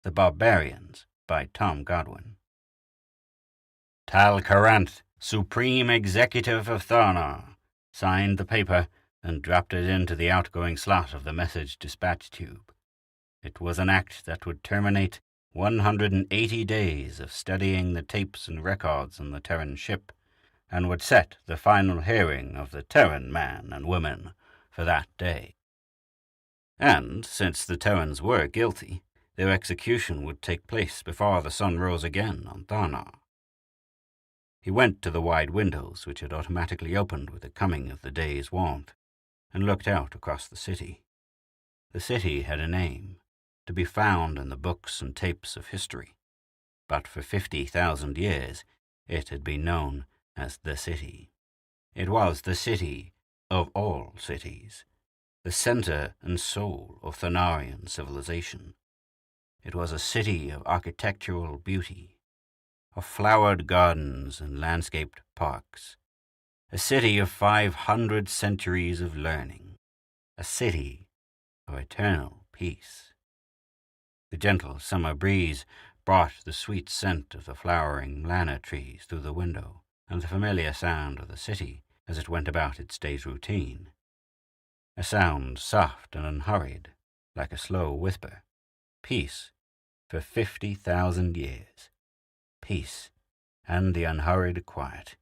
The Barbarians by Tom Godwin. Tal Karant, Supreme Executive of Tharnar, signed the paper and dropped it into the outgoing slot of the message dispatch tube. It was an act that would terminate 180 days of studying the tapes and records on the Terran ship, and would set the final hearing of the Terran man and woman for that day. And, since the Terrans were guilty, their execution would take place before the sun rose again on Tharnar. He went to the wide windows which had automatically opened with the coming of the day's warmth, and looked out across the city. The city had a name, to be found in the books and tapes of history, but for 50,000 years it had been known as the city. It was the city of all cities, the center and soul of Tharnarian civilization. It was a city of architectural beauty, of flowered gardens and landscaped parks, a city of 500 centuries of learning, a city of eternal peace. The gentle summer breeze brought the sweet scent of the flowering lana trees through the window, and the familiar sound of the city as it went about its day's routine. A sound soft and unhurried, like a slow whisper. Peace for 50,000 years. Peace and the unhurried quiet.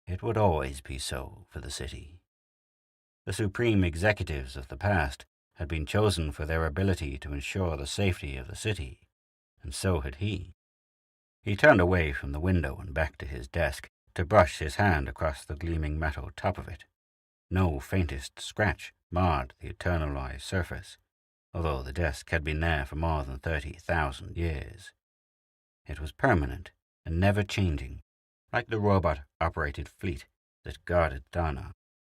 It would always be so for the city. The supreme executives of the past had been chosen for their ability to ensure the safety of the city, and so had he. He turned away from the window and back to his desk to brush his hand across the gleaming metal top of it. No faintest scratch marred the eternalized surface, although the desk had been there for more than 30,000 years. It was permanent and never-changing, like the robot-operated fleet that guarded Tharnar,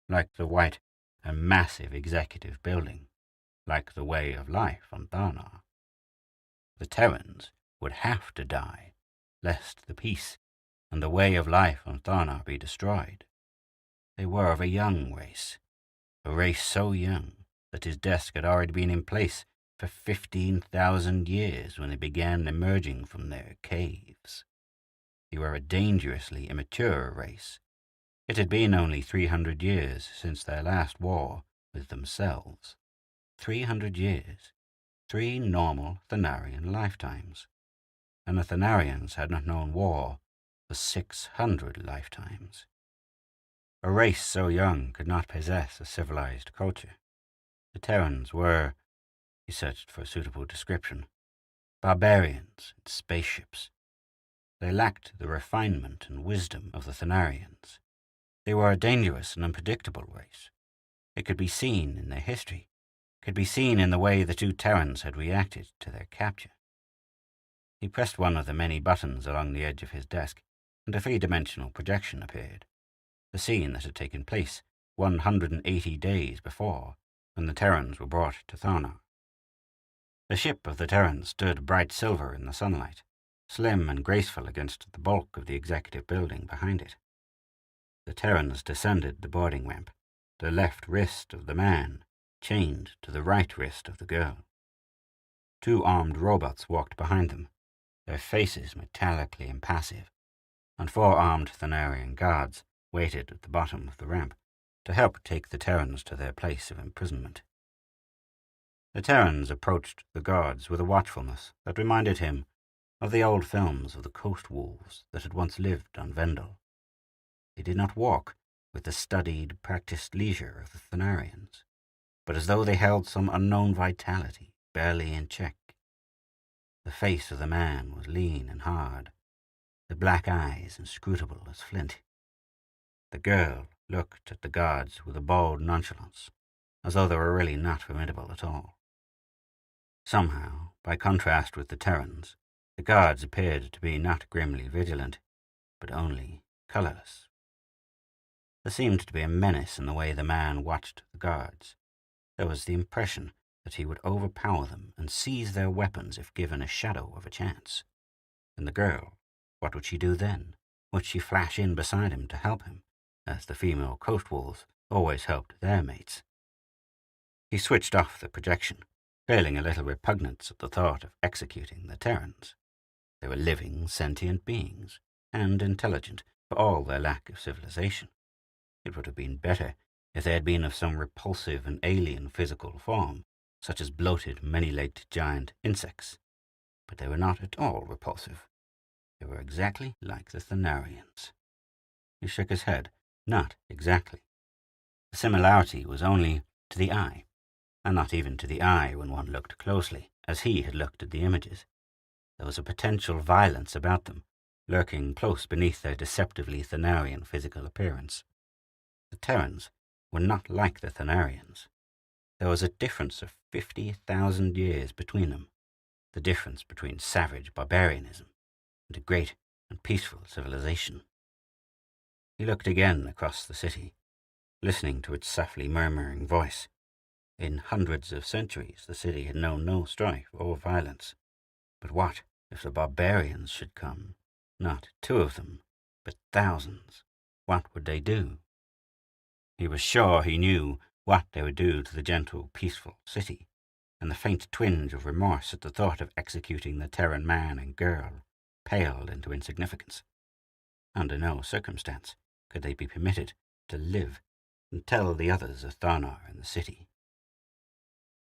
like the white and massive executive building, like the way of life on Tharnar. The Terrans would have to die, lest the peace and the way of life on Tharnar be destroyed. They were of a young race, a race so young that his desk had already been in place for 15,000 years when they began emerging from their caves. They were a dangerously immature race. It had been only 300 years since their last war with themselves. 300 years. 3 normal Tharnarian lifetimes. And the Tharnarians had not known war for 600 lifetimes. A race so young could not possess a civilized culture. The Terrans were, he searched for a suitable description, barbarians in spaceships. They lacked the refinement and wisdom of the Tharnarians. They were a dangerous and unpredictable race. It could be seen in their history, could be seen in the way the 2 Terrans had reacted to their capture. He pressed one of the many buttons along the edge of his desk, and a 3-dimensional projection appeared. The scene that had taken place 180 days before, when the Terrans were brought to Tharnar. The ship of the Terrans stood bright silver in the sunlight, slim and graceful against the bulk of the executive building behind it. The Terrans descended the boarding ramp, the left wrist of the man chained to the right wrist of the girl. 2 armed robots walked behind them, their faces metallically impassive, and 4 armed Tharnarian guards waited at the bottom of the ramp to help take the Terrans to their place of imprisonment. The Terrans approached the guards with a watchfulness that reminded him of the old films of the coast wolves that had once lived on Vendel. They did not walk with the studied, practiced leisure of the Tharnarians, but as though they held some unknown vitality barely in check. The face of the man was lean and hard, the black eyes inscrutable as flint. The girl looked at the guards with a bold nonchalance, as though they were really not formidable at all. Somehow, by contrast with the Terrans, the guards appeared to be not grimly vigilant, but only colorless. There seemed to be a menace in the way the man watched the guards. There was the impression that he would overpower them and seize their weapons if given a shadow of a chance. And the girl, what would she do then? Would she flash in beside him to help him, as the female coast wolves always helped their mates? He switched off the projection feeling a little repugnance at the thought of executing the Terrans. They were living, sentient beings, and intelligent for all their lack of civilization. It would have been better if they had been of some repulsive and alien physical form, such as bloated, many-legged giant insects. But they were not at all repulsive. They were exactly like the Thanarians. He shook his head. Not exactly. The similarity was only to the eye, and not even to the eye when one looked closely, as he had looked at the images. There was a potential violence about them, lurking close beneath their deceptively Thanarian physical appearance. The Terrans were not like the Thanarians. There was a difference of 50,000 years between them, the difference between savage barbarianism and a great and peaceful civilization. He looked again across the city, listening to its softly murmuring voice. In hundreds of centuries the city had known no strife or violence. But what if the barbarians should come? Not 2 of them, but thousands. What would they do? He was sure he knew what they would do to the gentle, peaceful city, and the faint twinge of remorse at the thought of executing the Terran man and girl paled into insignificance. Under no circumstance could they be permitted to live and tell the others of Tharnar in the city.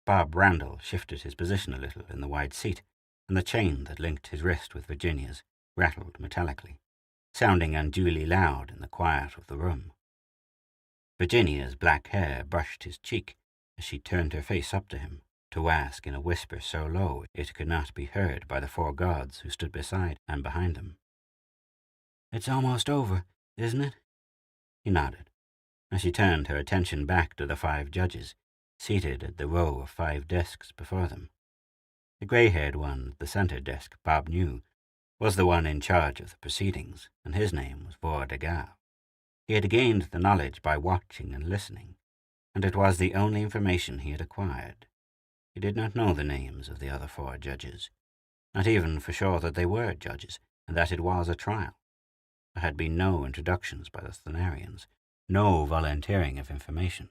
Bob Randall shifted his position a little in the wide seat, and the chain that linked his wrist with Virginia's rattled metallically, sounding unduly loud in the quiet of the room. Virginia's black hair brushed his cheek as she turned her face up to him to ask in a whisper so low it could not be heard by the 4 guards who stood beside and behind them. "It's almost over, isn't it?" He nodded, as she turned her attention back to the 5 judges, seated at the row of 5 desks before them. The grey-haired one at the center desk, Bob knew, was the one in charge of the proceedings, and his name was Vortigern. He had gained the knowledge by watching and listening, and it was the only information he had acquired. He did not know the names of the other 4 judges, not even for sure that they were judges, and that it was a trial. There had been no introductions by the Thanarians, no volunteering of information.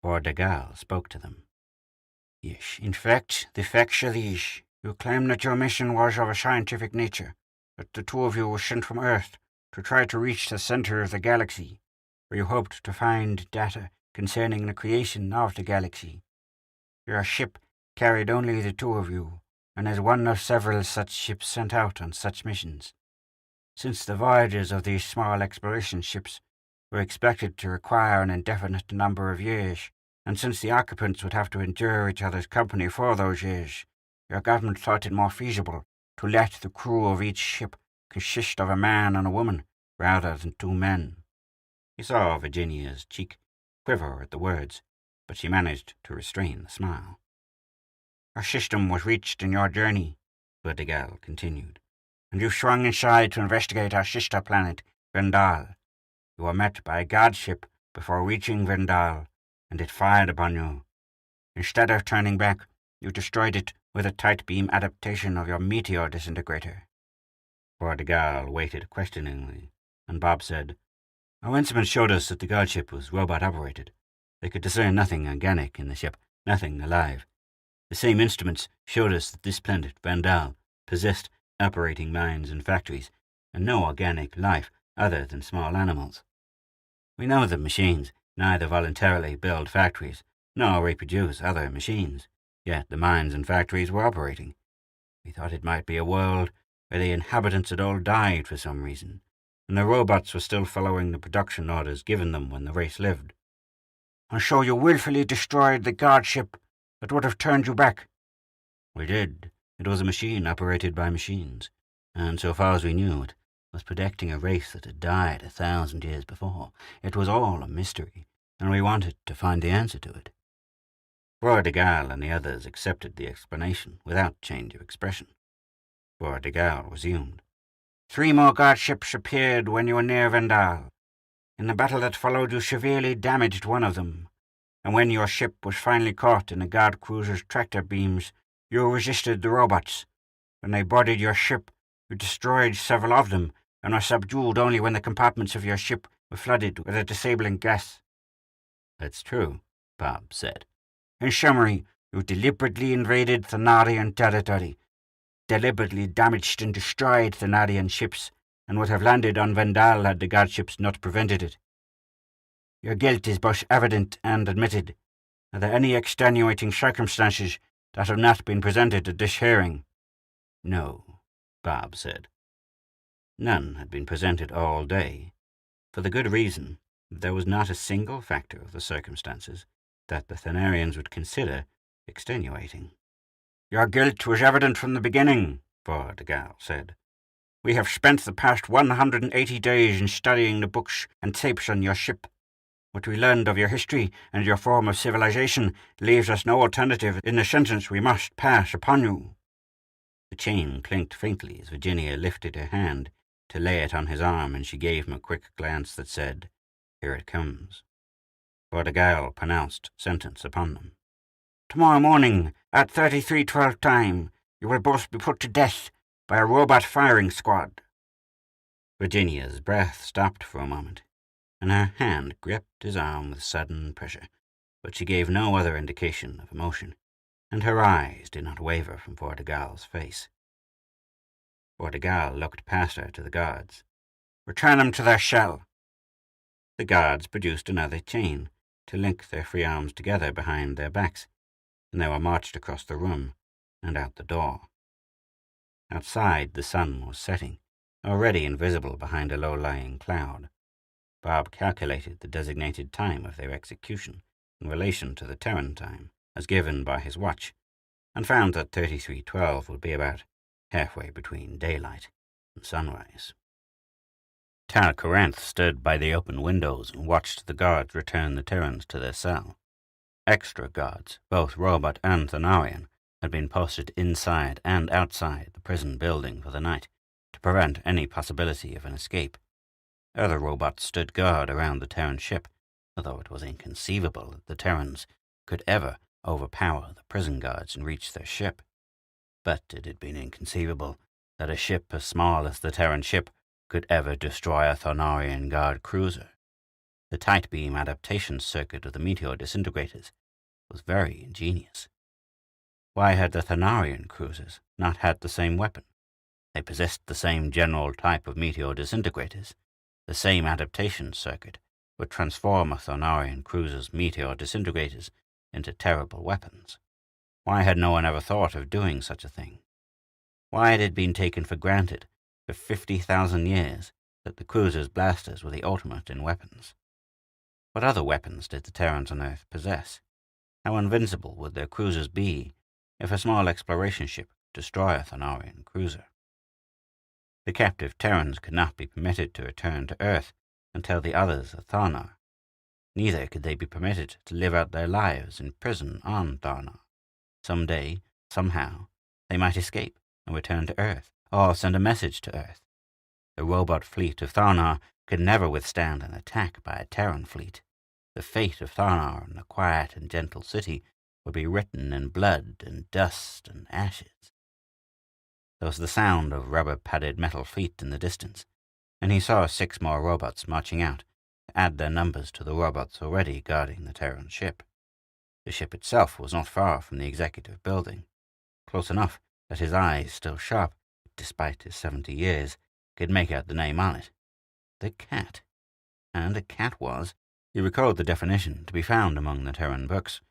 Vortigern spoke to them. "Yes, in fact, the facts are these. You claim that your mission was of a scientific nature, that the 2 of you were sent from Earth to try to reach the center of the galaxy, where you hoped to find data concerning the creation of the galaxy. Your ship carried only the 2 of you, and is one of several such ships sent out on such missions. Since the voyages of these small exploration ships were expected to require an indefinite number of years, and since the occupants would have to endure each other's company for those years, your government thought it more feasible to let the crew of each ship consist of a man and a woman, rather than 2 men. He saw Virginia's cheek quiver at the words, but she managed to restrain the smile. "Our system was reached in your journey," Vortigern continued, "and you swung inside to investigate our sister planet, Vendal. You were met by a guard ship before reaching Vendal, and it fired upon you. Instead of turning back, you destroyed it with a tight beam adaptation of your meteor disintegrator." Vortigern waited questioningly, and Bob said, "Our instruments showed us that the guard ship was robot-operated. They could discern nothing organic in the ship, nothing alive. The same instruments showed us that this planet, Vendal, possessed operating mines and factories, and no organic life other than small animals. We know that machines neither voluntarily build factories nor reproduce other machines, yet the mines and factories were operating. We thought it might be a world where the inhabitants had all died for some reason, and the robots were still following the production orders given them when the race lived." "And so you willfully destroyed the guard ship that would have turned you back?" "We did. It was a machine operated by machines, and so far as we knew, it was protecting a race that had died 1,000 years before. It was all a mystery, and we wanted to find the answer to it." Vortigern and the others accepted the explanation without change of expression. Vortigern resumed. 3 more guard ships appeared when you were near Vendal. In the battle that followed, you severely damaged one of them, and when your ship was finally caught in the guard cruiser's tractor beams, you resisted the robots. When they boarded your ship, you destroyed several of them, and were subdued only when the compartments of your ship were flooded with a disabling gas." "That's true," Bob said. "In summary, You deliberately invaded Thanarian territory, deliberately damaged and destroyed Thanarian ships, and would have landed on Vendal had the guard ships not prevented it. Your guilt is both evident and admitted. Are there any extenuating circumstances that have not been presented at this hearing? No, Bob said. None had been presented all day, for the good reason that there was not a single factor of the circumstances that the Thanarians would consider extenuating. Your guilt was evident from the beginning, Vortigall said. We have spent the past 180 days in studying the books and tapes on your ship. What we learned of your history and your form of civilization leaves us no alternative in the sentence we must pass upon you. The chain clinked faintly as Virginia lifted her hand to lay it on his arm, and she gave him a quick glance that said, Here it comes. Vortigall pronounced sentence upon them. Tomorrow morning, at 3312 time, you will both be put to death by a robot firing squad. Virginia's breath stopped for a moment, and her hand gripped his arm with sudden pressure, but she gave no other indication of emotion, and her eyes did not waver from Vortigall's face. Vortigall looked past her to the guards. Return them to their shell. The guards produced another chain to link their free arms together behind their backs, and they were marched across the room and out the door. Outside, the sun was setting, already invisible behind a low-lying cloud. Bob calculated the designated time of their execution in relation to the Terran time, as given by his watch, and found that 3312 would be about halfway between daylight and sunrise. Tal Coranth stood by the open windows and watched the guards return the Terrans to their cell. Extra guards, both robot and Thanarian, had been posted inside and outside the prison building for the night to prevent any possibility of an escape. Other robots stood guard around the Terran ship, although it was inconceivable that the Terrans could ever overpower the prison guards and reach their ship. But it had been inconceivable that a ship as small as the Terran ship could ever destroy a Thanarian guard cruiser. The tight beam adaptation circuit of the meteor disintegrators was very ingenious. Why had the Thanarian cruisers not had the same weapon? They possessed the same general type of meteor disintegrators. The same adaptation circuit would transform a Thanarian cruiser's meteor disintegrators into terrible weapons. Why had no one ever thought of doing such a thing? Why had it been taken for granted for 50,000 years that the cruiser's blasters were the ultimate in weapons? What other weapons did the Terrans on Earth possess? How invincible would their cruisers be if a small exploration ship could destroy a Thanarian cruiser? The captive Terrans could not be permitted to return to Earth until the others of Tharnar. Neither could they be permitted to live out their lives in prison on Tharnar. Some day, somehow, they might escape and return to Earth, or send a message to Earth. The robot fleet of Tharnar could never withstand an attack by a Terran fleet. The fate of Tharnar and the quiet and gentle city would be written in blood and dust and ashes. There was the sound of rubber-padded metal feet in the distance, and he saw 6 more robots marching out to add their numbers to the robots already guarding the Terran ship. The ship itself was not far from the executive building, close enough that his eyes, still sharp, despite his 70 years, could make out the name on it. The Cat. And a cat was, he recalled the definition to be found among the Terran books,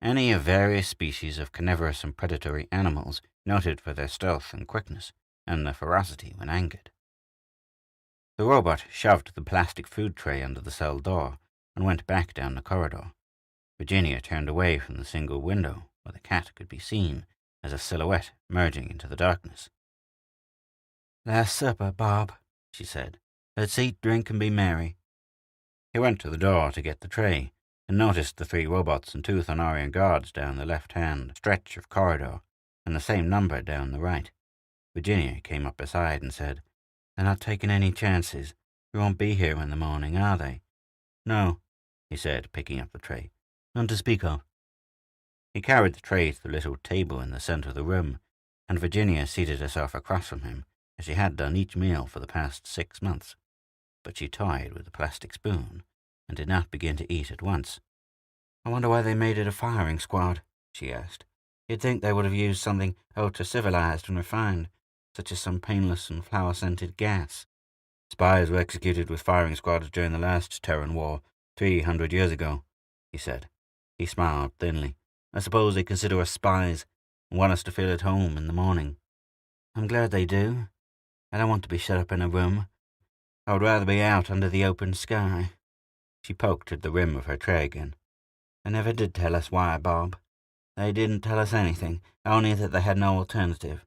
any of various species of carnivorous and predatory animals noted for their stealth and quickness, and their ferocity when angered. The robot shoved the plastic food tray under the cell door and went back down the corridor. Virginia turned away from the single window where the cat could be seen as a silhouette merging into the darkness. "Last supper, Bob," she said. "Let's eat, drink, and be merry." He went to the door to get the tray, and noticed the 3 robots and 2 Thanarian guards down the left-hand stretch of corridor, and the same number down the right. Virginia came up beside and said, "They're not taking any chances. We won't be here in the morning, are they?" "No," he said, picking up the tray. "None to speak of." He carried the tray to the little table in the center of the room, and Virginia seated herself across from him, as she had done each meal for the past 6 months. But she toyed with the plastic spoon, and did not begin to eat at once. "I wonder why they made it a firing squad," she asked. You'd think they would have used something ultra-civilized and refined, such as some painless and flower-scented gas. Spies were executed with firing squads during the last Terran War, 300 years ago, he said. He smiled thinly. I suppose they consider us spies and want us to feel at home in the morning. I'm glad they do. I don't want to be shut up in a room. I would rather be out under the open sky. She poked at the rim of her tray again. They never did tell us why, Bob. They didn't tell us anything, only that they had no alternative.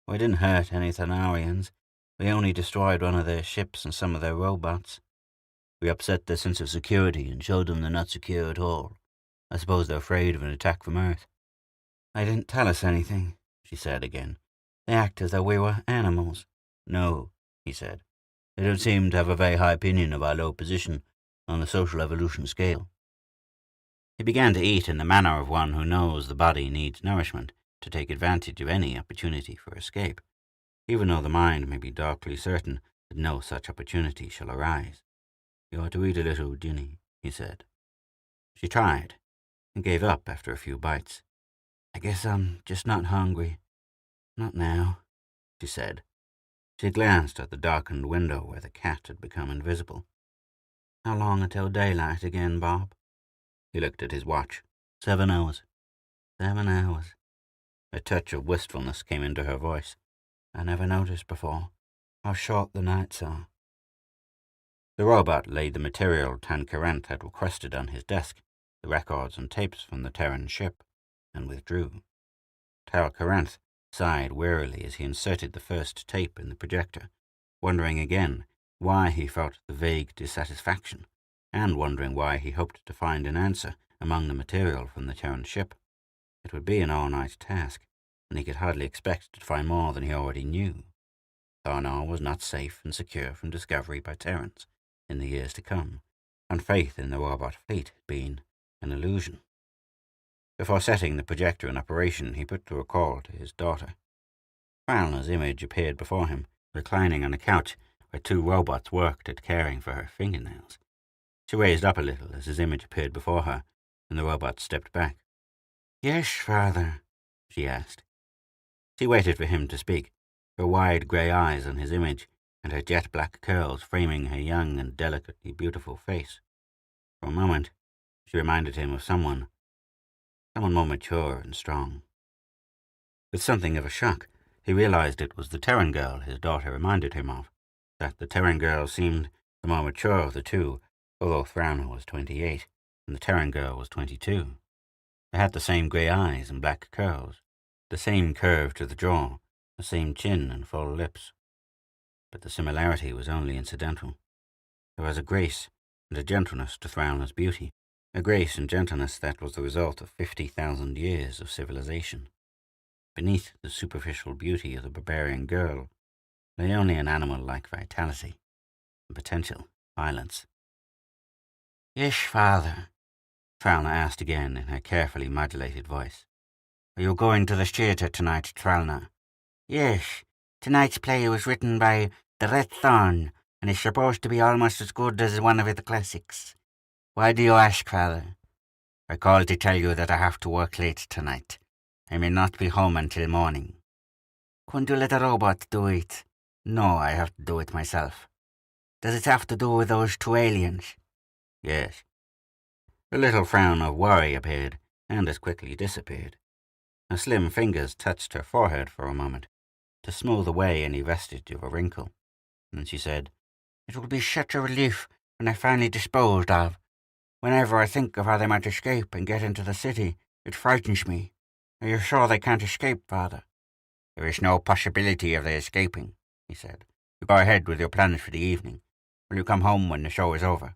We didn't hurt any Thanarians. We only destroyed one of their ships and some of their robots. We upset their sense of security and showed them they're not secure at all. I suppose they're afraid of an attack from Earth. They didn't tell us anything, she said again. They act as though we were animals. No, he said. They don't seem to have a very high opinion of our low position on the social evolution scale. He began to eat in the manner of one who knows the body needs nourishment to take advantage of any opportunity for escape, even though the mind may be darkly certain that no such opportunity shall arise. You ought to eat a little, Ginny, he said. She tried, and gave up after a few bites. I guess I'm just not hungry. Not now, she said. She glanced at the darkened window where the cat had become invisible. How long until daylight again, Bob? He looked at his watch. 7 hours. 7 hours. A touch of wistfulness came into her voice. I never noticed before how short the nights are. The robot laid the material Tancarant had requested on his desk, the records and tapes from the Terran ship, and withdrew. Tancarant sighed wearily as he inserted the first tape in the projector, wondering again why he felt the vague dissatisfaction, and wondering why he hoped to find an answer among the material from the Terran ship. It would be an all-night task, and he could hardly expect to find more than he already knew. Tharnar was not safe and secure from discovery by Terrans in the years to come, and faith in the robot fleet had been an illusion. Before setting the projector in operation, he put the call to his daughter. Falna's image appeared before him, reclining on a couch where 2 robots worked at caring for her fingernails. She raised up a little as his image appeared before her, and the robot stepped back. Yes, father, she asked. She waited for him to speak, her wide grey eyes on his image, and her jet-black curls framing her young and delicately beautiful face. For a moment, she reminded him of someone more mature and strong. With something of a shock, he realized it was the Terran girl his daughter reminded him of, that the Terran girl seemed the more mature of the two, although Thrana was 28, and the Terran girl was 22. They had the same grey eyes and black curls, the same curve to the jaw, the same chin and full lips. But the similarity was only incidental. There was a grace and a gentleness to Thrana's beauty, a grace and gentleness that was the result of 50,000 years of civilization. Beneath the superficial beauty of the barbarian girl lay only an animal-like vitality and potential violence. Yes, father, Thrana asked again in her carefully modulated voice. Are you going to the theatre tonight, Thrana? Yes. Tonight's play was written by the Red Thorn, and is supposed to be almost as good as one of the classics. Why do you ask, father? I called to tell you that I have to work late tonight. I may not be home until morning. Couldn't you let a robot do it? No, I have to do it myself. Does it have to do with those 2 aliens? Yes. A little frown of worry appeared, and as quickly disappeared. Her slim fingers touched her forehead for a moment, to smooth away any vestige of a wrinkle. And she said, It will be such a relief when they're finally disposed of. Whenever I think of how they might escape and get into the city, it frightens me. Are you sure they can't escape, father? There is no possibility of their escaping, he said. You go ahead with your plans for the evening. Will you come home when the show is over?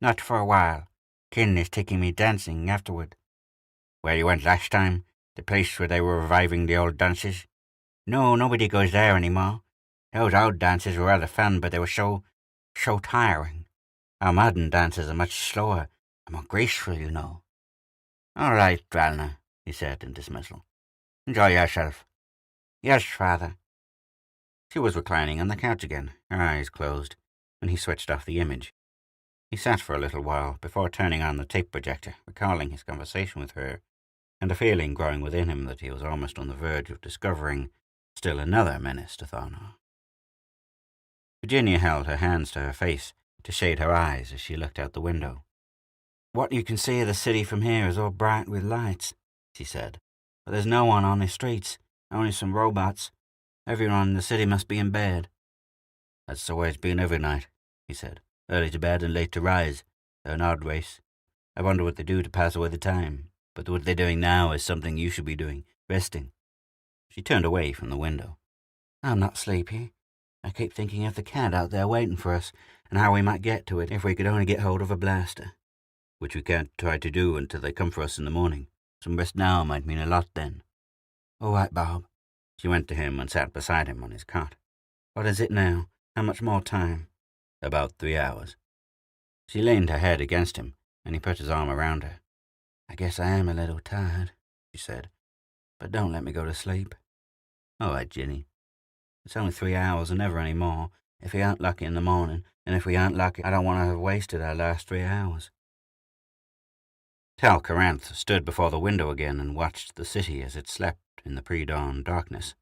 Not for a while. Kin is taking me dancing afterward. Where you went last time? The place where they were reviving the old dances? No, nobody goes there anymore. Those old dances were rather fun, but they were so tiring. Our modern dances are much slower and more graceful, you know. All right, Dralna, he said in dismissal. Enjoy yourself. Yes, father. She was reclining on the couch again, her eyes closed, and he switched off the image. He sat for a little while before turning on the tape projector, recalling his conversation with her, and a feeling growing within him that he was almost on the verge of discovering still another menace to Thana. Virginia held her hands to her face to shade her eyes as she looked out the window. "What you can see of the city from here is all bright with lights," she said. "But there's no one on the streets, only some robots. Everyone in the city must be in bed." "That's the way it's been every night," he said. "Early to bed and late to rise. They're an odd race. I wonder what they do to pass away the time. But what they're doing now is something you should be doing, resting." She turned away from the window. "I'm not sleepy. I keep thinking of the cat out there waiting for us, and how we might get to it if we could only get hold of a blaster." "Which we can't try to do until they come for us in the morning. Some rest now might mean a lot then." "All right, Bob." She went to him and sat beside him on his cot. "What is it now? How much more time?" "About 3 hours." She leaned her head against him, and he put his arm around her. "I guess I am a little tired," she said, "but don't let me go to sleep." "All right, Ginny. It's only 3 hours and never any more, if we aren't lucky in the morning, and if we aren't lucky, I don't want to have wasted our last 3 hours. Tal Caranth stood before the window again and watched the city as it slept in the pre-dawn darkness.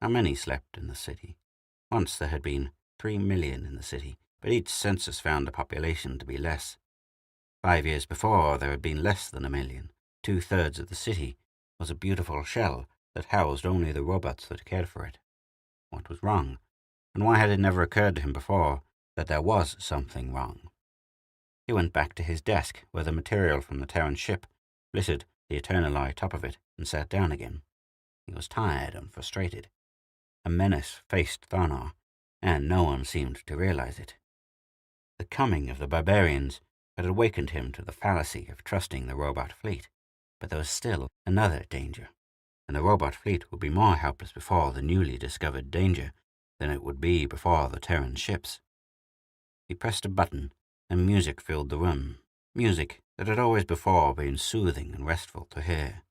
How many slept in the city? Once there had been 3 million in the city, but each census found the population to be less. 5 years before, there had been less than 1 million. 2/3 of the city was a beautiful shell that housed only the robots that cared for it. What was wrong? And why had it never occurred to him before that there was something wrong? He went back to his desk, where the material from the Terran ship littered the eternally top of it, and sat down again. He was tired and frustrated. A menace faced Thana, and no one seemed to realize it. The coming of the barbarians had awakened him to the fallacy of trusting the robot fleet, but there was still another danger, and the robot fleet would be more helpless before the newly discovered danger than it would be before the Terran ships. He pressed a button, and music filled the room, music that had always before been soothing and restful to hear,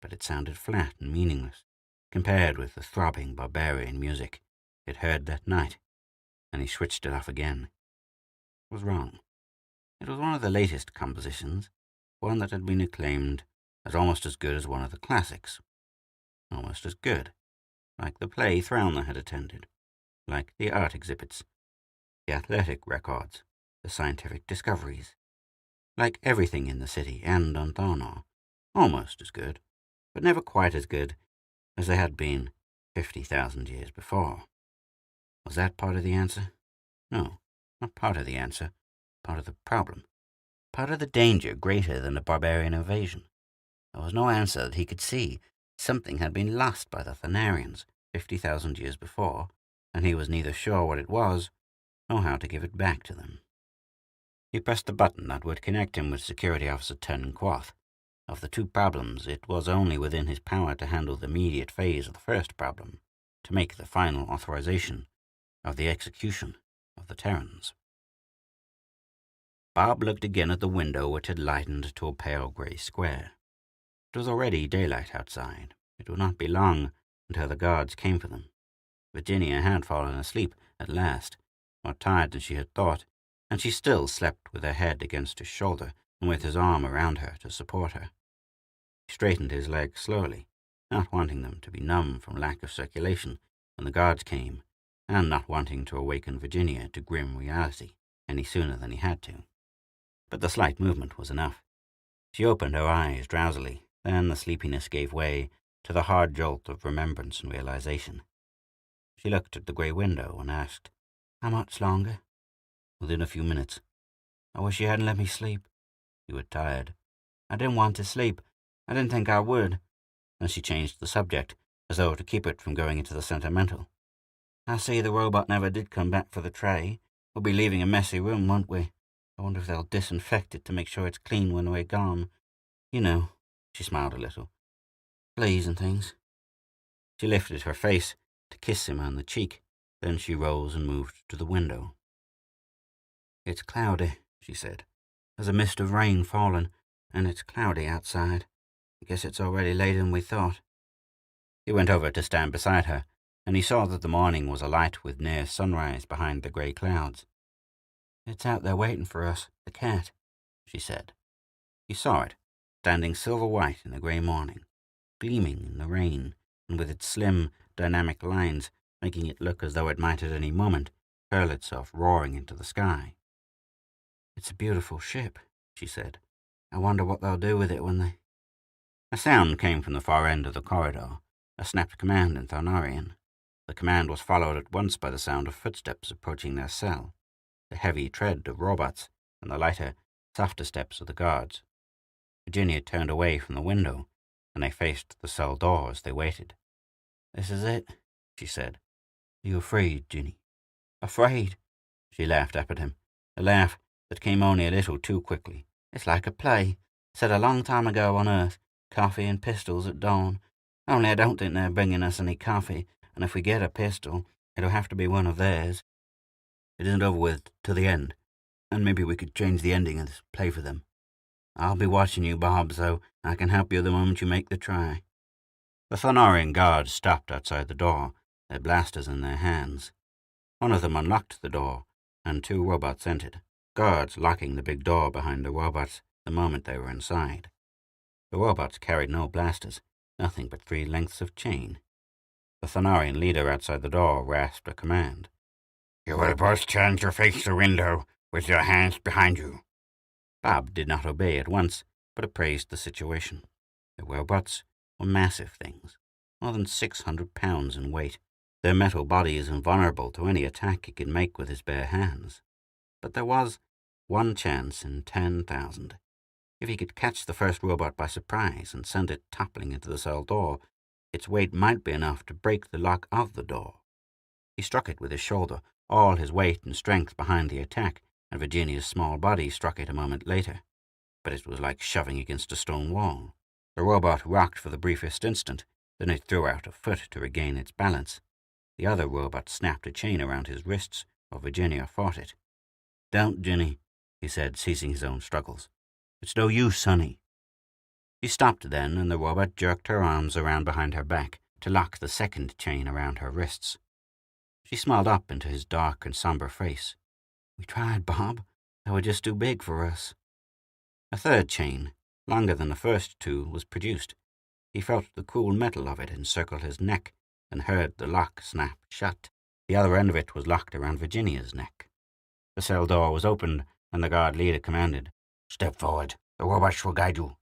but it sounded flat and meaningless compared with the throbbing barbarian music he'd heard that night, and he switched it off again. It was wrong. It was one of the latest compositions, one that had been acclaimed as almost as good as one of the classics. Almost as good, like the play Thralna had attended, like the art exhibits, the athletic records, the scientific discoveries, like everything in the city and on Thana, almost as good, but never quite as good as they had been 50,000 years before. Was that part of the answer? No, not part of the answer, part of the problem, part of the danger greater than a barbarian invasion. There was no answer that he could see. Something had been lost by the Thanarians 50,000 years before, and he was neither sure what it was nor how to give it back to them. He pressed the button that would connect him with Security Officer Ten Quoth. Of the 2 problems, it was only within his power to handle the immediate phase of the first problem, to make the final authorization of the execution of the Terrans. Bob looked again at the window, which had lightened to a pale grey square. It was already daylight outside. It would not be long until the guards came for them. Virginia had fallen asleep at last, more tired than she had thought, and she still slept with her head against his shoulder and with his arm around her to support her. He straightened his legs slowly, not wanting them to be numb from lack of circulation when the guards came, and not wanting to awaken Virginia to grim reality any sooner than he had to. But the slight movement was enough. She opened her eyes drowsily, then the sleepiness gave way to the hard jolt of remembrance and realization. She looked at the grey window and asked, "How much longer?" "Within a few minutes." "I wish you hadn't let me sleep." "You were tired." "I didn't want to sleep. I didn't think I would." And she changed the subject, as though to keep it from going into the sentimental. "I see the robot never did come back for the tray. We'll be leaving a messy room, won't we? I wonder if they'll disinfect it to make sure it's clean when we're gone. You know," she smiled a little, "fleas and things." She lifted her face to kiss him on the cheek, then she rose and moved to the window. "It's cloudy," she said. "There's a mist of rain fallen, and it's cloudy outside. I guess it's already later than we thought." He went over to stand beside her, and he saw that the morning was alight with near sunrise behind the grey clouds. "It's out there waiting for us, the cat," she said. He saw it, standing silver-white in the grey morning, gleaming in the rain, and with its slim, dynamic lines making it look as though it might at any moment hurl itself roaring into the sky. "It's a beautiful ship," she said. "I wonder what they'll do with it when they—" A sound came from the far end of the corridor, a snapped command in Tharnarian. The command was followed at once by the sound of footsteps approaching their cell, the heavy tread of robots, and the lighter, softer steps of the guards. Virginia turned away from the window, and they faced the cell door as they waited. "This is it," she said. "Are you afraid, Ginny?" "Afraid?" She laughed up at him, a laugh that came only a little too quickly. "It's like a play, set a long time ago on Earth, coffee and pistols at dawn. Only I don't think they're bringing us any coffee, and if we get a pistol, it'll have to be one of theirs. It isn't over with to the end, and maybe we could change the ending of this play for them. I'll be watching you, Bob, so I can help you the moment you make the try." The Thanarian guards stopped outside the door, their blasters in their hands. One of them unlocked the door, and 2 robots entered, guards locking the big door behind the robots the moment they were inside. The robots carried no blasters, nothing but 3 lengths of chain. The Thanarian leader outside the door rasped a command. "You will both turn to face the window with your hands behind you." Bob did not obey at once, but appraised the situation. The robots were massive things, more than 600 pounds in weight. Their metal bodies invulnerable to any attack he could make with his bare hands. But there was one chance in 10,000. If he could catch the first robot by surprise and send it toppling into the cell door, its weight might be enough to break the lock of the door. He struck it with his shoulder, all his weight and strength behind the attack, and Virginia's small body struck it a moment later. But it was like shoving against a stone wall. The robot rocked for the briefest instant, then it threw out a foot to regain its balance. The other robot snapped a chain around his wrists while Virginia fought it. "Don't, Ginny," he said, ceasing his own struggles. "It's no use, honey." He stopped then, and the robot jerked her arms around behind her back to lock the second chain around her wrists. She smiled up into his dark and somber face. "We tried, Bob. They were just too big for us." A third chain, longer than the first 2, was produced. He felt the cool metal of it encircle his neck, and heard the lock snap shut. The other end of it was locked around Virginia's neck. The cell door was opened, and the guard leader commanded, "Step forward. The robots will guide you."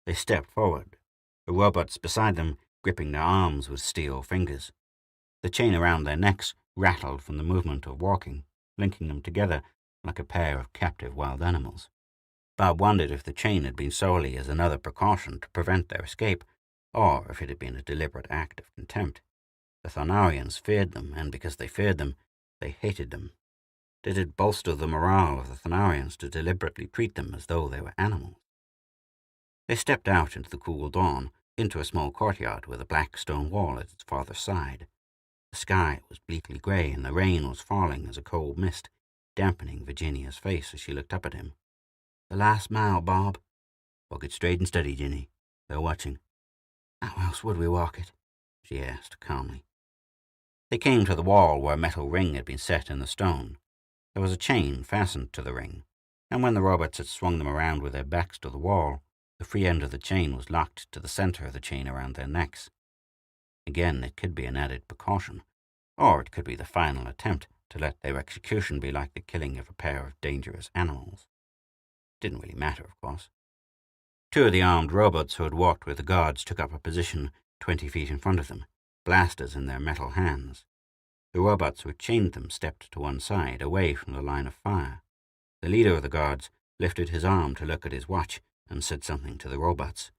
They stepped forward, the robots beside them gripping their arms with steel fingers. The chain around their necks rattled from the movement of walking, linking them together like a pair of captive wild animals. Bob wondered if the chain had been solely as another precaution to prevent their escape, or if it had been a deliberate act of contempt. The Tharnarians feared them, and because they feared them, they hated them. Did it bolster the morale of the Thanarians to deliberately treat them as though they were animals? They stepped out into the cool dawn, into a small courtyard with a black stone wall at its farther side. The sky was bleakly grey, and the rain was falling as a cold mist, dampening Virginia's face as she looked up at him. "The last mile, Bob." "Walk it straight and steady, Ginny. They're watching." "How else would we walk it?" she asked calmly. They came to the wall where a metal ring had been set in the stone. There was a chain fastened to the ring, and when the robots had swung them around with their backs to the wall, the free end of the chain was locked to the center of the chain around their necks. Again, it could be an added precaution, or it could be the final attempt to let their execution be like the killing of a pair of dangerous animals. It didn't really matter, of course. 2 of the armed robots who had walked with the guards took up a position 20 feet in front of them, blasters in their metal hands. The robots who had chained them stepped to one side, away from the line of fire. The leader of the guards lifted his arm to look at his watch and said something to the robots.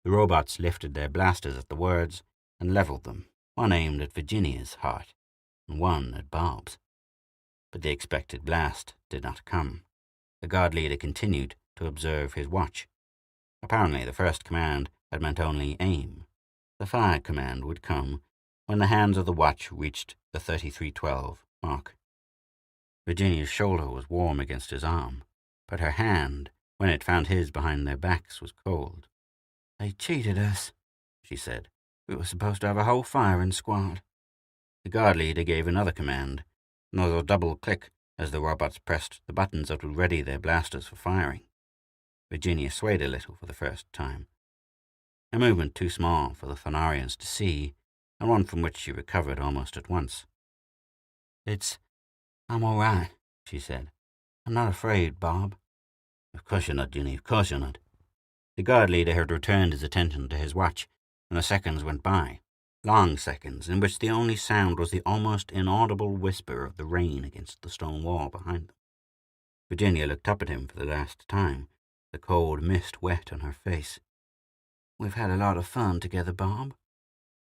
The robots lifted their blasters at the words and leveled them, one aimed at Virginia's heart and one at Bob's. But the expected blast did not come. The guard leader continued to observe his watch. Apparently the first command had meant only aim. The fire command would come when the hands of the watch reached the 3312 mark. Virginia's shoulder was warm against his arm, but her hand, when it found his behind their backs, was cold. "They cheated us," she said. "We were supposed to have a whole firing squad." The guard leader gave another command, and there was a double click as the robots pressed the buttons that would ready their blasters for firing. Virginia swayed a little for the first time, a movement too small for the Thanarians to see, and one from which she recovered almost at once. I'm all right, she said. I'm not afraid, Bob. Of course you're not, Ginny, of course you're not. The guard leader had returned his attention to his watch, and the seconds went by. Long seconds, in which the only sound was the almost inaudible whisper of the rain against the stone wall behind them. Virginia looked up at him for the last time, the cold mist wet on her face. We've had a lot of fun together, Bob.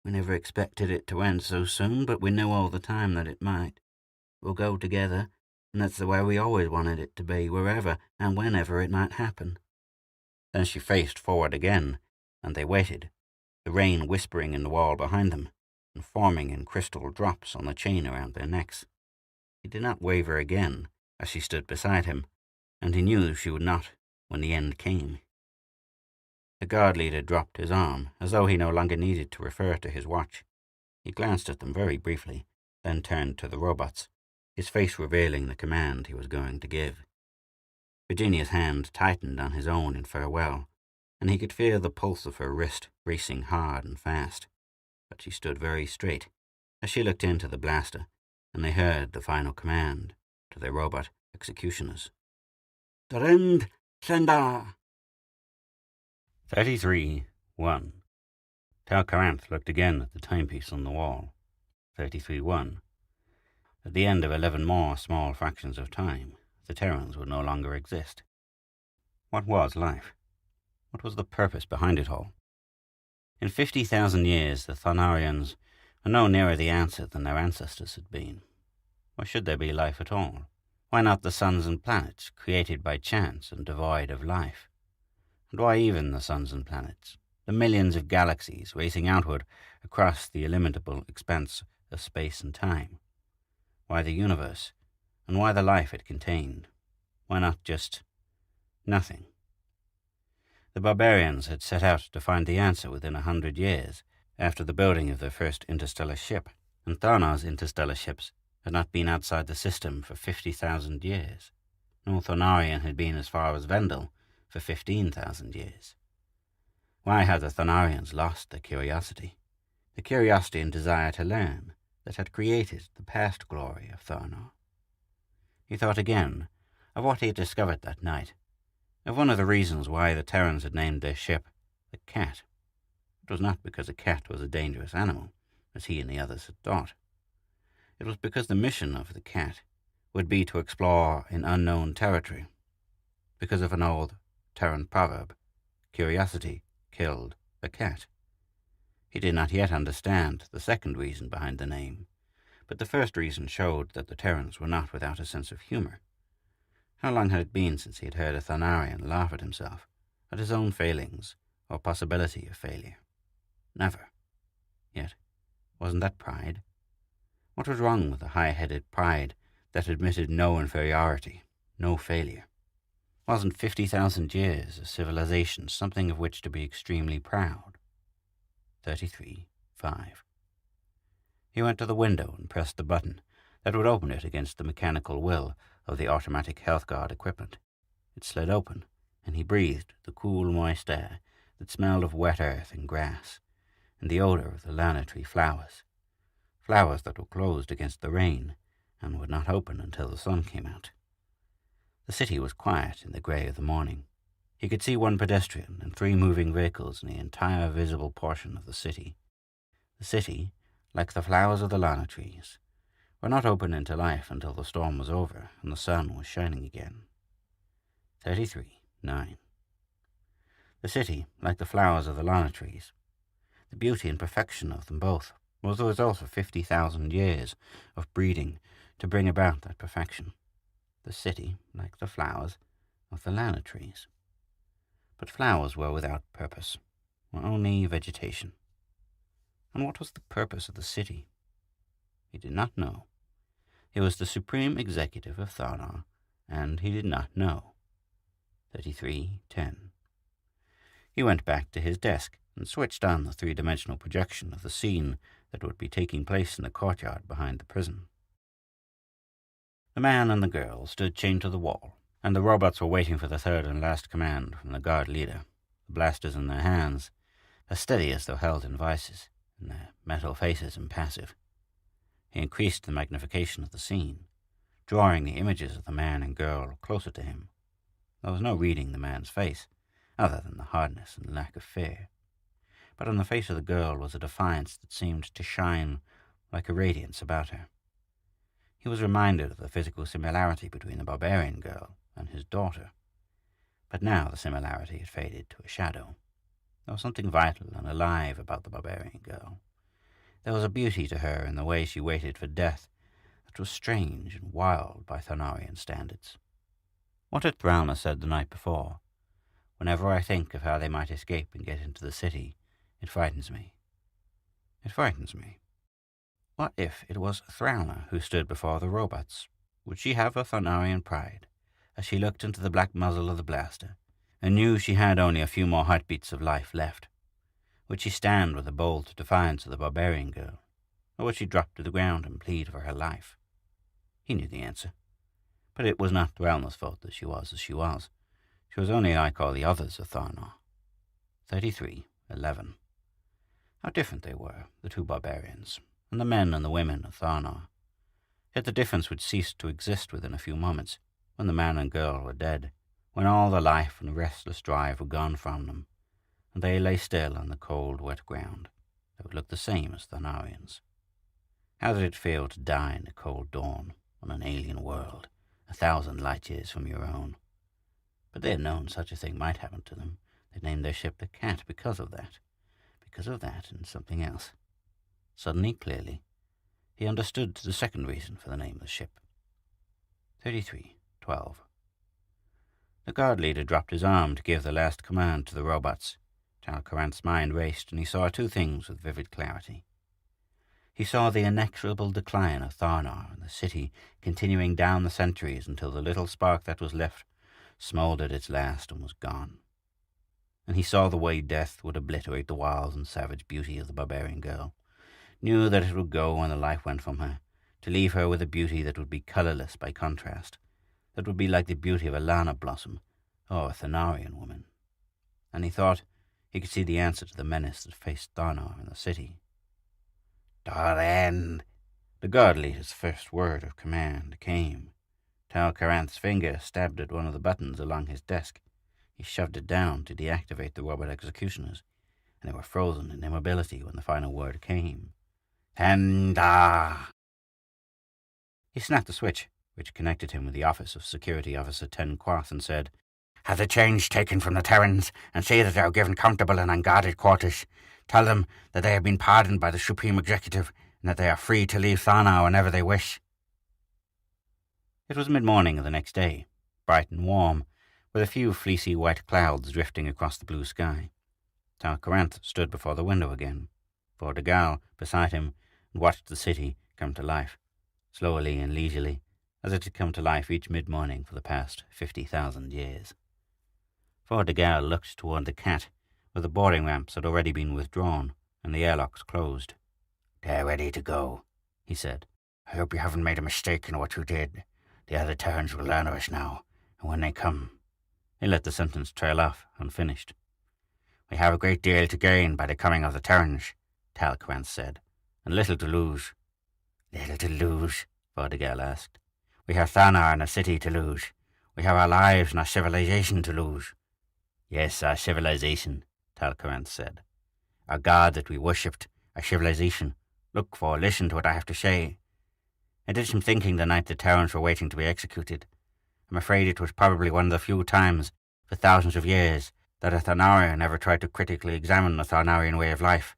We never expected it to end so soon, but we knew all the time that it might. We'll go together, and that's the way we always wanted it to be, wherever and whenever it might happen. Then she faced forward again, and they waited, the rain whispering in the wall behind them, and forming in crystal drops on the chain around their necks. He did not waver again as she stood beside him, and he knew she would not when the end came. The guard leader dropped his arm, as though he no longer needed to refer to his watch. He glanced at them very briefly, then turned to the robots, his face revealing the command he was going to give. Virginia's hand tightened on his own in farewell, and he could feel the pulse of her wrist racing hard and fast. But she stood very straight as she looked into the blaster, and they heard the final command to their robot executioners. Darind Senda! 33-1. Tal Karanth looked again at the timepiece on the wall. 33-1. At the end of 11 more small fractions of time, the Terrans would no longer exist. What was life? What was the purpose behind it all? In 50,000 years, the Thanarians are no nearer the answer than their ancestors had been. Why should there be life at all? Why not the suns and planets, created by chance and devoid of life? And why even the suns and planets, the millions of galaxies racing outward across the illimitable expanse of space and time? Why the universe, and why the life it contained? Why not just nothing? The Barbarians had set out to find the answer within 100 years after the building of their first interstellar ship, and Tharnar's interstellar ships had not been outside the system for 50,000 years. No Thanarian had been as far as Vendel for 15,000 years. Why had the Thanarians lost their curiosity? The curiosity and desire to learn that had created the past glory of Tharnar. He thought again of what he had discovered that night, of one of the reasons why the Terrans had named their ship the Cat. It was not because a cat was a dangerous animal, as he and the others had thought. It was because the mission of the cat would be to explore in unknown territory, because of an old Terran proverb, curiosity killed a cat. He did not yet understand the second reason behind the name, but the first reason showed that the Terrans were not without a sense of humor. How long had it been since he had heard a Thanarian laugh at himself, at his own failings, or possibility of failure? Never. Yet, wasn't that pride? What was wrong with the high-headed pride that admitted no inferiority, no failure? Wasn't 50,000 years of civilization something of which to be extremely proud? 33-5. He went to the window and pressed the button that would open it against the mechanical will of the automatic health guard equipment. It slid open, and he breathed the cool, moist air that smelled of wet earth and grass, and the odor of the planetary flowers that were closed against the rain and would not open until the sun came out. The city was quiet in the grey of the morning. He could see one pedestrian and 3 moving vehicles in the entire visible portion of the city. The city, like the flowers of the lana trees, were not open into life until the storm was over and the sun was shining again. 33-9. The city, like the flowers of the lana trees, the beauty and perfection of them both, was the result of 50,000 years of breeding to bring about that perfection. The city, like the flowers of the lana trees. But flowers were without purpose, were only vegetation. And what was the purpose of the city? He did not know. He was the supreme executive of Tharnar, and he did not know. 33-10. He went back to his desk and switched on the 3-dimensional projection of the scene that would be taking place in the courtyard behind the prison. The man and the girl stood chained to the wall, and the robots were waiting for the third and last command from the guard leader, the blasters in their hands, as steady as though held in vices, and their metal faces impassive. He increased the magnification of the scene, drawing the images of the man and girl closer to him. There was no reading the man's face, other than the hardness and lack of fear. But on the face of the girl was a defiance that seemed to shine like a radiance about her. He was reminded of the physical similarity between the barbarian girl and his daughter. But now the similarity had faded to a shadow. There was something vital and alive about the barbarian girl. There was a beauty to her in the way she waited for death that was strange and wild by Thanarian standards. What had Thralna said the night before? Whenever I think of how they might escape and get into the city, it frightens me. It frightens me. What if it was Thralna who stood before the robots? Would she have a Thanarian pride, as she looked into the black muzzle of the blaster, and knew she had only a few more heartbeats of life left? Would she stand with a bold defiance of the barbarian girl, or would she drop to the ground and plead for her life? He knew the answer. But it was not Thralna's fault that she was as she was. She was only like all the others of Tharnar. 33:11. How different they were, the two barbarians, and the men and the women of Tharnar. Yet the difference would cease to exist within a few moments, when the man and girl were dead, when all the life and restless drive were gone from them, and they lay still on the cold, wet ground. They would look the same as Thanarians. How did it feel to die in the cold dawn on an alien world, 1,000 light years from your own? But they had known such a thing might happen to them. They'd named their ship the Cat because of that. Because of that and something else. Suddenly, clearly, he understood the second reason for the name of the ship. 33:12. The guard leader dropped his arm to give the last command to the robots. Tal Karant's mind raced, and he saw two things with vivid clarity. He saw the inexorable decline of Tharnar and the city continuing down the centuries until the little spark that was left smouldered its last and was gone. And he saw the way death would obliterate the wild and savage beauty of the barbarian girl, knew that it would go when the life went from her, to leave her with a beauty that would be colourless by contrast, that would be like the beauty of a Lana blossom or a Thanarian woman. And he thought he could see the answer to the menace that faced Tharnar and the city. "Doran!" The guard leader's first word of command came. Tal Karant's finger stabbed at one of the buttons along his desk. He shoved it down to deactivate the robot executioners, and they were frozen in immobility when the final word came. "Tenda!" He snapped the switch, which connected him with the office of Security Officer Ten Quath, and said, "Have the change taken from the Terrans, and see that they are given comfortable and unguarded quarters. Tell them that they have been pardoned by the Supreme Executive, and that they are free to leave Tharnar whenever they wish." It was mid-morning of the next day, bright and warm, with a few fleecy white clouds drifting across the blue sky. Tal Karant stood before the window again, Vortigall beside him, and watched the city come to life, slowly and leisurely, as it had come to life each mid-morning for the past 50,000 years. Vortigall looked toward the Cat, where the boarding ramps had already been withdrawn and the airlocks closed. "They're ready to go," he said. "I hope you haven't made a mistake in what you did. The other Terrans will learn of us now, and when they come—" He let the sentence trail off, unfinished. "We have a great deal to gain by the coming of the Terrans," Tal Karant said, "and little to lose." "Little to lose?" Vortigall asked. "We have Tharnar and a city to lose. We have our lives and our civilization to lose." "Yes, our civilization," Tal Karant said. "Our God that we worshipped, our civilization. Look, listen to what I have to say. I did some thinking the night the Terrans were waiting to be executed. I'm afraid it was probably one of the few times, for thousands of years, that a Thanarian ever tried to critically examine the Tharnarian way of life.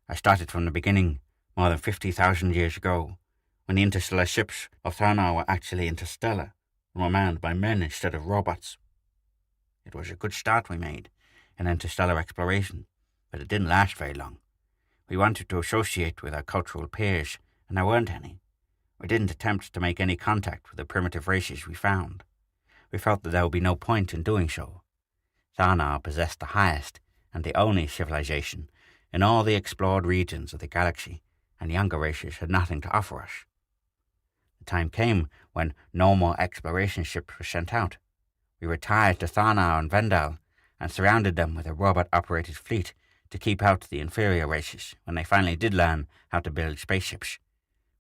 I started from the beginning, more than 50,000 years ago, when the interstellar ships of Tharnar were actually interstellar, and were manned by men instead of robots. It was a good start we made in interstellar exploration, but it didn't last very long. We wanted to associate with our cultural peers, and there weren't any. We didn't attempt to make any contact with the primitive races we found. We felt that there would be no point in doing so. Tharnar possessed the highest and the only civilization in all the explored regions of the galaxy, and younger races had nothing to offer us. The time came when no more exploration ships were sent out, We retired to Tharnar and Vendal and surrounded them with a robot-operated fleet to keep out the inferior races when they finally did learn how to build spaceships.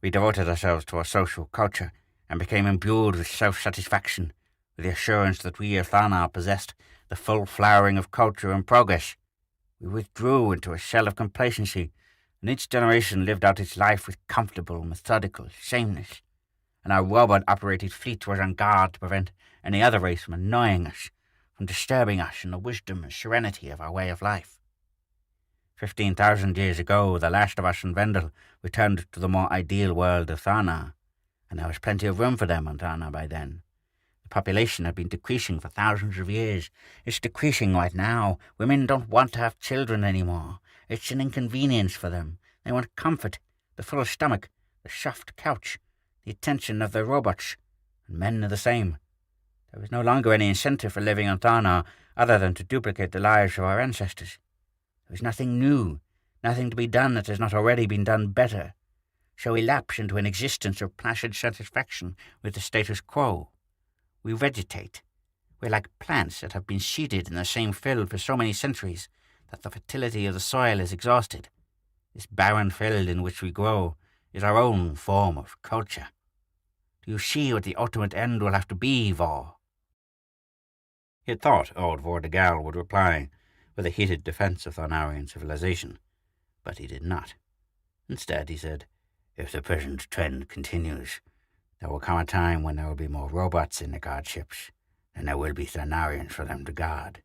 We devoted ourselves to our social culture and became imbued with self-satisfaction, with the assurance that we of Tharnar possessed the full flowering of culture and progress. We withdrew into a shell of complacency, and each generation lived out its life with comfortable, methodical sameness, and our robot-operated fleet was on guard to prevent any other race from annoying us, from disturbing us in the wisdom and serenity of our way of life. 15,000 years ago, the last of us in Vendel returned to the more ideal world of Tharnar, and there was plenty of room for them on Tharnar by then. The population had been decreasing for thousands of years. It's decreasing right now. Women don't want to have children anymore. It's an inconvenience for them. They want comfort, the full stomach, the soft couch, the attention of their robots, and men are the same. There was no longer any incentive for living on Tharnar other than to duplicate the lives of our ancestors. There was nothing new, nothing to be done that has not already been done better. So we lapse into an existence of placid satisfaction with the status quo. We vegetate. We're like plants that have been seeded in the same field for so many centuries that the fertility of the soil is exhausted. This barren field in which we grow is our own form of culture. Do you see what the ultimate end will have to be, Vor? He had thought old Vortigall would reply with a heated defense of Tharnarian civilization, but he did not. Instead, he said, "If the present trend continues, there will come a time when there will be more robots in the guard ships than there will be Tharnarians for them to guard.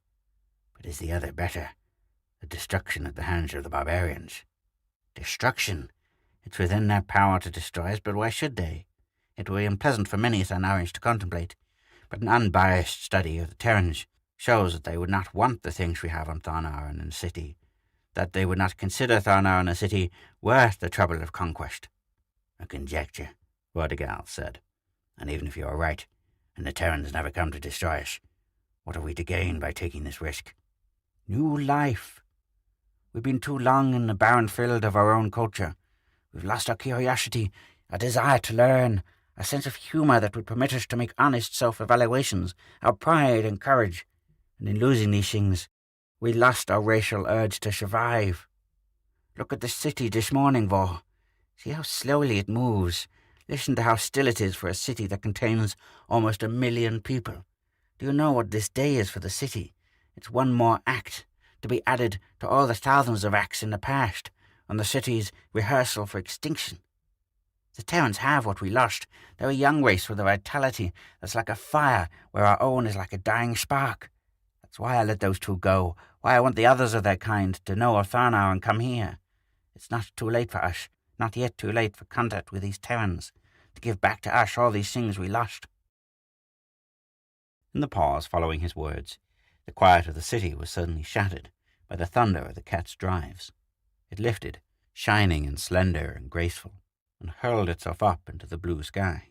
But is the other better? The destruction at the hands of the barbarians. Destruction? It's within their power to destroy us, but why should they? It will be unpleasant for many Tharnarians to contemplate, but an unbiased study of the Terrans shows that they would not want the things we have on Tharnar and in the city, that they would not consider Tharnar and the city worth the trouble of conquest." "A conjecture," Vortigall said. "And even if you are right, and the Terrans never come to destroy us, what are we to gain by taking this risk?" "New life. We've been too long in the barren field of our own culture. We've lost our curiosity, our desire to learn, a sense of humor that would permit us to make honest self-evaluations, our pride and courage. And in losing these things, we lost our racial urge to survive. Look at the city this morning, Vor. See how slowly it moves. Listen to how still it is for a city that contains almost 1 million people. Do you know what this day is for the city? It's one more act, to be added to all the thousands of acts in the past, on the city's rehearsal for extinction. The Terrans have what we lost. They're a young race with a vitality that's like a fire, where our own is like a dying spark. That's why I let those two go, why I want the others of their kind to know of Tharnar and come here. It's not too late for us, not yet too late for contact with these Terrans, to give back to us all these things we lost." In the pause following his words, the quiet of the city was suddenly shattered by the thunder of the cat's drives. It lifted, shining and slender and graceful, and hurled itself up into the blue sky.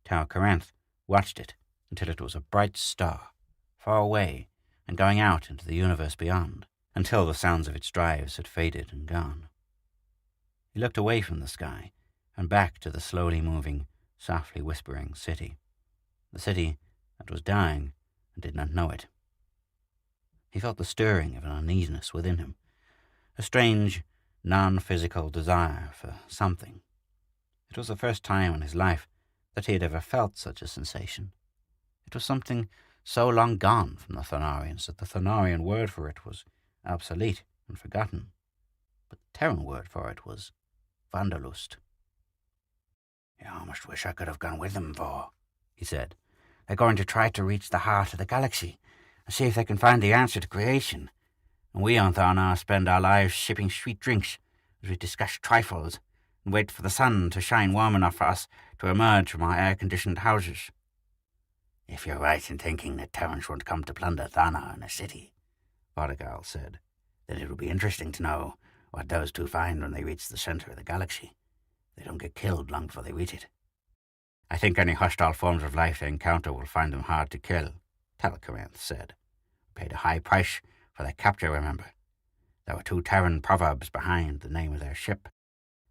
Tal Coranth watched it until it was a bright star, far away and going out into the universe beyond, until the sounds of its drives had faded and gone. He looked away from the sky and back to the slowly moving, softly whispering city, the city that was dying and did not know it. He felt the stirring of an uneasiness within him, a strange, non-physical desire for something. It was the first time in his life that he had ever felt such a sensation. It was something so long gone from the Tharnarians that the Tharnarian word for it was obsolete and forgotten, but the Terran word for it was Wanderlust. "I almost wish I could have gone with them, Vor," he said. "They're going to try to reach the heart of the galaxy and see if they can find the answer to creation. And we on Tharnar spend our lives sipping sweet drinks as we discuss trifles and wait for the sun to shine warm enough for us to emerge from our air-conditioned houses." "If you're right in thinking that Terrans won't come to plunder Tharnar and the city," Vortigall said, "then it will be interesting to know what those two find when they reach the center of the galaxy. They don't get killed long before they reach it." "I think any hostile forms of life they encounter will find them hard to kill," Tal Coranth said. "We paid a high price for their capture, remember. There were 2 Terran proverbs behind the name of their ship.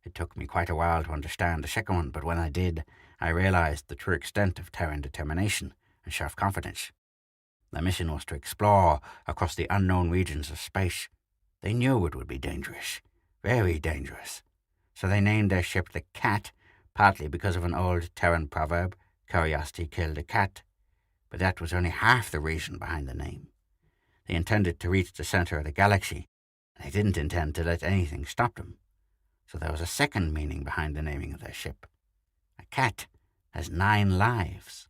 It took me quite a while to understand the second one, but when I did, I realized the true extent of Terran determination and self-confidence. Their mission was to explore across the unknown regions of space. They knew it would be dangerous, very dangerous. So they named their ship the Cat, partly because of an old Terran proverb, curiosity killed a cat. But that was only half the reason behind the name. They intended to reach the center of the galaxy, and they didn't intend to let anything stop them. So there was a second meaning behind the naming of their ship. A cat has 9 lives.